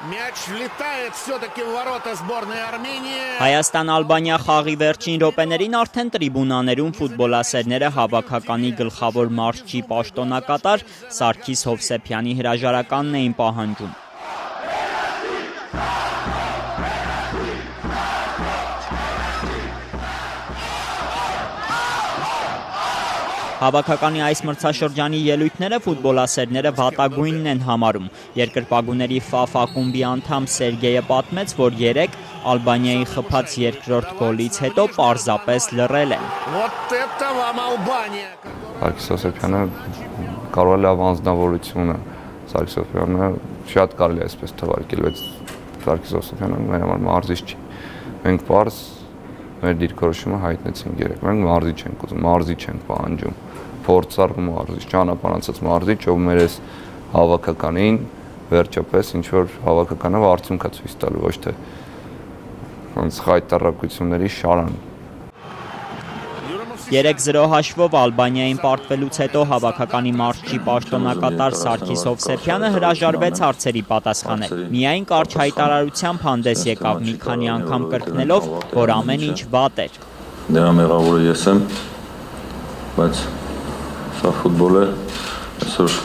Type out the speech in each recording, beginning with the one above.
Мяч влетает все-таки в ворота сборной Армении. Հայաստան-Ալբանիա խաղի վերջին րոպեներին արդեն տրիբունաներում ֆուտբոլասերները հավաքականի գլխավոր մարզչի պաշտոնակատար Սարգիս Հովսեփյանի հրաժարականն էին պահանջում։ Հավաքականի այս մրցաշրջանի ելույթները ֆուտբոլասերները վատագույնն են համարում։ Երկրպագուների Ֆաֆ ակումբի անդամ Սերգեյը պատմեց, որ երեկ Ալբանիայի խփած երկրորդ գոլից հետո պարզապես լռել են։ Вот это вам Албания. Սարգիս Հովսեփյանը կարող է լավ անձնավորություն է։ Սարգիս Հովսեփյանը շատ կարելի է այսպես թվարկել, բայց Սարգիս Հովսեփյանը մեր համար մարզիչ չի։ Մենք պարզ մեր դիրքորոշումը հայտնեցինք երեք։ Մենք մարզիչ ենք ուզում, մարզիչ ենք պահանջում։ Փորձառ մարզիչ, ճանապարհացած մարզիչ, ով մեր այս հավաքականին վերջապես ինչ որ հավաքականով արդյունք է ցույց տալու, ոչ թե ոնց խայտարակությունների շարան։ 3-0 հաշվով Ալբանիային պարտվելուց հետո հավաքականի մարզչի պաշտոնակատար Սարգիս Հովսեփյանը հրաժարվեց հարցերի պատասխանել։ Միայն կարճ հայտարարությամբ հանդես եկավ, մի քանի անգամ կրկնելով, որ ամեն ինչ վատ էր։ Դրա մեղավորը ես եմ, բայց սա ֆուտբոլ է, այսօր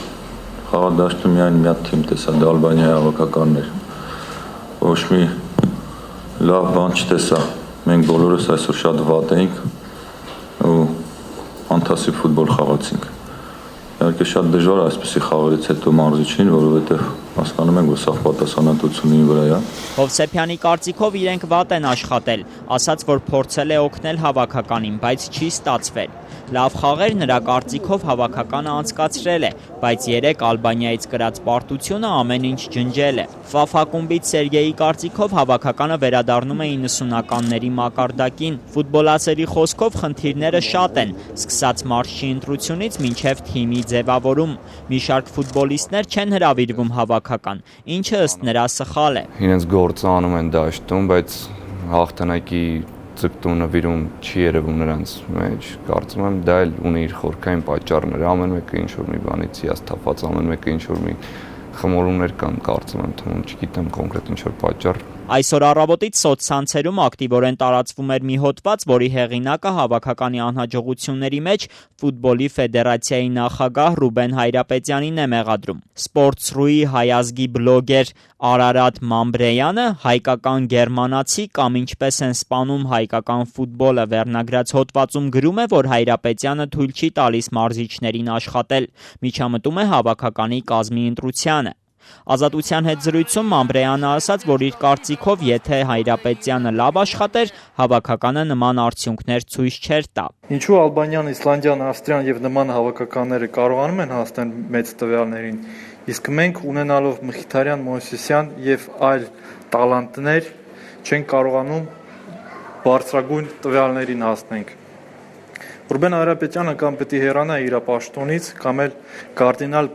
խաղադաշտում միայն մի հատ թիմ տեսա, դա Ալբանիայի հավաքականն էր։ Ոչ մի լավ բան չտեսա։ Մենք բոլորս այսօր շատ վատ էինք ու ֆանտաստիկ ֆուտբոլ խաղացինք։ Իհարկե շատ դժվար է այսպեսի խաղերից հետո մարզիչին, որովհետև հասկանում ենք, որ սա պատասխանատվությունի վրա է։ Հովսեփյանի կարծիքով իրենք վատ են աշխատել, ասաց, որ փորձել է օգնել հավաքականին, բայց չի ստացվել։ Լավ խաղեր նրա կարծիքով հավաքականը անցկացրել է, բայց երեք Ալբանիայից կրած պարտությունը ամեն ինչ ջնջել է։ Ֆաֆ ակումբից Սերգեյի կարծիքով հավաքականը վերադառնում է 90-ականների մակարդակին։ Ֆուտբոլասերի խոսքով խնդիրները շատ են, սկսած մարզչի ընտրությունից մինչև թիմի ձևավորում։ Մի շարք ֆուտբոլիստներ չեն հրավիրվում հավաքական, ինչը ըստ նրա սխալ է։ Իրենց գործը անում են դաշտում, բայց հաղթանակի ձգտումը վիրում չի երևում նրանց մեջ։ Կարծում եմ դա էլ ունի իր խորքային պատճառները։ Ամեն մեկը ինչ որ մի բանից հիասթափված, ամեն մեկը ինչ որ մի խմորումներ կան, կարծում եմ, թվում, չգիտեմ կոնկրետ ինչ որ պատճառ։ Այսօր առավոտից սոցցանցերում ակտիվորեն տարածվում էր մի հոդված, որի հեղինակը հավաքականի անհաջողությունների մեջ ֆուտբոլի ֆեդերացիայի նախագահ Ռուբեն Հայրապետյանին է մեղադրում։ Sports.ru-ի հայազգի բլոգեր Արարատ Մամբրեյանը հայկական գերմանացի կամ ինչպես են սպանում հայկական ֆուտբոլը վերնագրած հոդվածում գրում է, որ Հայրապետյանը թույլ չի տալիս մարզիչներին աշխատել, միջամտում է հավաքականի կազմի ընտրությանը։ Ազատության հետ զրույցում Մամբրեյանը ասաց, որ իր կարծիքով, եթե Հայրապետյանը լավ աշխատեր, հավաքականը նման արդյունքներ ցույց չէր տա։ Ինչու Ալբանիան, Իսլանդիան, Ավստրիան եւ նման հավաքականները կարողանում են հասնել մեծ տվյալներին, իսկ մենք ունենալով Մխիթարյան, Մովսեսյան եւ այլ տալանտներ չենք կարողանում բարձրագույն տվյալներին հասնենք։ Ռուբեն Հայրապետյանը կամ պետք է հեռանա իր պաշտոնից, կամ էլ կարդինալ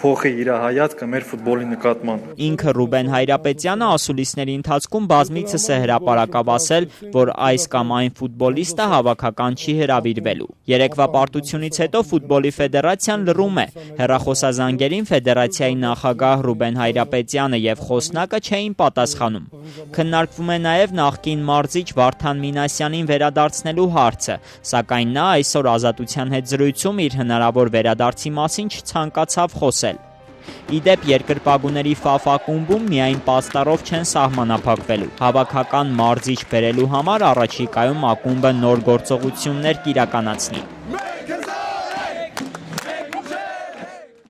փոխի իր հայացքը մեր ֆուտբոլի նկատմամբ։ Ինքը Ռուբեն Հայրապետյանը ասուլիսների ընթացքում բազմիցս է հրապարակավ ասել, որ այս կամ այն ֆուտբոլիստը հավաքական չի հրավիրվելու։ Երեկվա պարտությունից հետո ֆուտբոլի ֆեդերացիան լռում է։ Հեռախոսազանգերին ֆեդերացիայի նախագահ Ռուբեն Հայրապետյանը եւ խոսնակը չէին պատասխանում։ Քննարկվում է նաեւ նախկին մարզիչ Վարդան Մինասյանին վերադարձնելու հարցը, սակայն նա այսօր Ազատության հետ զրույցում իր հնարավոր վերադարձի մասին չցանկացավ խոսել։ Իդեպ երկրպագուների Ֆաֆ ակումբում միայն պաստառով չեն սահմանափակվելու։ Հավաքական մարզիչ բերելու համար առաջիկայում ակումբը նոր գործողություններ կիրականացնի։